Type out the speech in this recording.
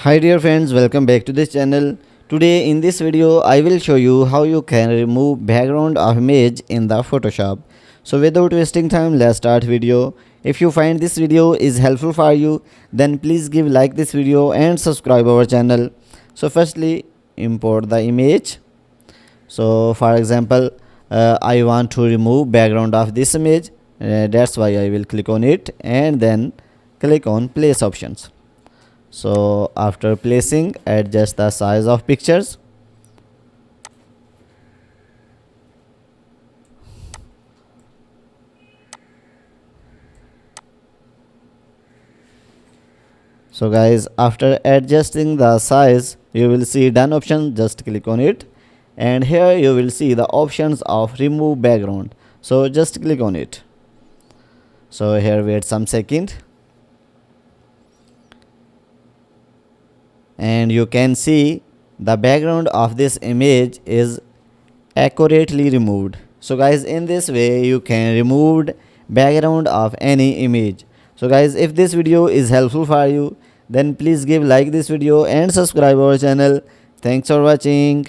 Hi dear friends, welcome back to this channel. Today in this video I will show you how you can remove background of image in the Photoshop. So without wasting time, let's start video. If you find this video is helpful for you, then please give like this video and subscribe our channel. So firstly, import the image. So for example, I want to remove background of this image. That's why I will click on it and then click on place options. So after placing, adjust the size of pictures. So guys, after adjusting the size, you will see done option. Just click on it and here you will see the options of remove background. So just click on it. So here wait some second and you can see the background of this image is accurately removed. So guys, in this way you can remove background of any image. So guys, if this video is helpful for you, then please give like this video and subscribe our channel. Thanks for watching.